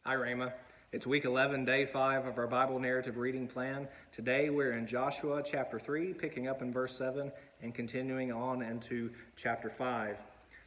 Hi, Rama. It's week 11, day 5 of our Bible narrative reading plan. Today we're in Joshua chapter 3, picking up in verse 7 and continuing on into chapter 5.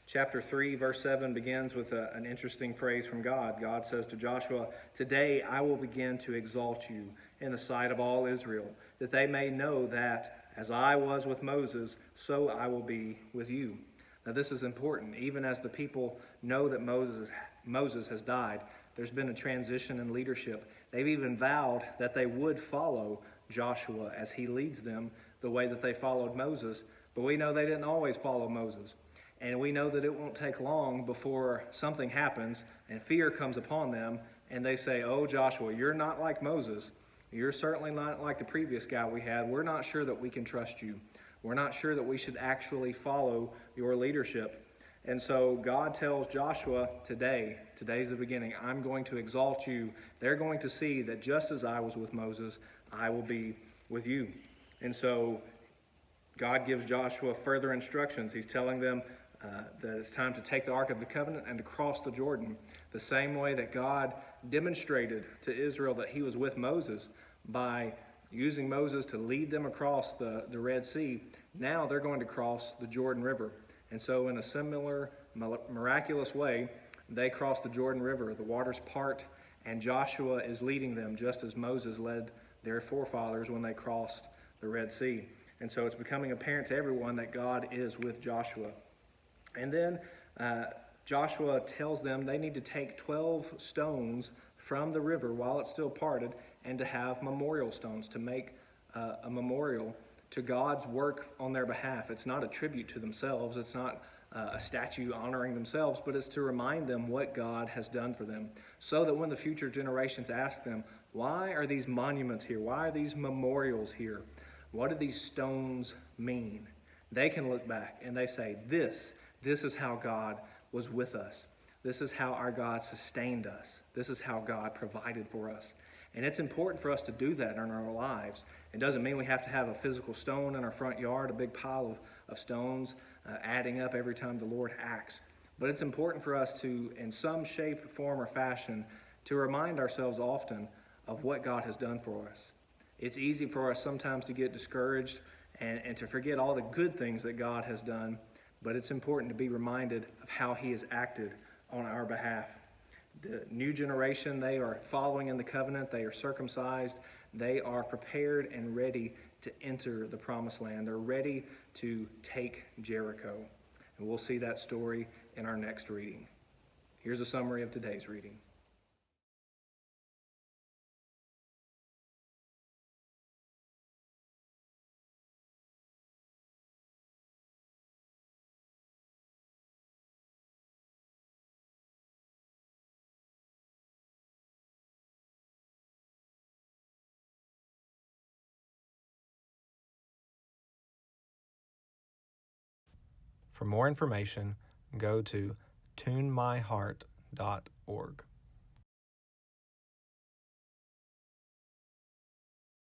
Chapter 3, verse 7 begins with an interesting phrase from God. God says to Joshua, "Today I will begin to exalt you in the sight of all Israel, that they may know that as I was with Moses, so I will be with you." Now this is important. Even as the people know that Moses has died, there's been a transition in leadership. They've even vowed that they would follow Joshua as he leads them the way that they followed Moses. But we know they didn't always follow Moses. And we know that it won't take long before something happens and fear comes upon them and they say, "Oh, Joshua, you're not like Moses. You're certainly not like the previous guy we had. We're not sure that we can trust you. We're not sure that we should actually follow your leadership." And so God tells Joshua, today's the beginning, I'm going to exalt you. They're going to see that just as I was with Moses, I will be with you. And so God gives Joshua further instructions. He's telling them that it's time to take the Ark of the Covenant and to cross the Jordan, the same way that God demonstrated to Israel that he was with Moses by using Moses to lead them across the Red Sea. Now they're going to cross the Jordan River. And so in a similar miraculous way, they cross the Jordan River. The waters part, and Joshua is leading them just as Moses led their forefathers when they crossed the Red Sea. And so it's becoming apparent to everyone that God is with Joshua. And then Joshua tells them they need to take 12 stones from the river while it's still parted and to have memorial stones to make a memorial to God's work on their behalf. It's not a tribute to themselves. It's not a statue honoring themselves, but it's to remind them what God has done for them, so that when the future generations ask them, why are these monuments here? Why are these memorials here? What do these stones mean? They can look back and they say, this is how God was with us. This is how our God sustained us. This is how God provided for us. And it's important for us to do that in our lives. It doesn't mean we have to have a physical stone in our front yard, a big pile of stones adding up every time the Lord acts. But it's important for us to, in some shape, form, or fashion, to remind ourselves often of what God has done for us. It's easy for us sometimes to get discouraged and to forget all the good things that God has done, but it's important to be reminded of how he has acted on our behalf. The new generation, they are following in the covenant. They are circumcised. They are prepared and ready to enter the promised land. They're ready to take Jericho. And we'll see that story in our next reading. Here's a summary of today's reading. For more information, go to tunemyheart.org.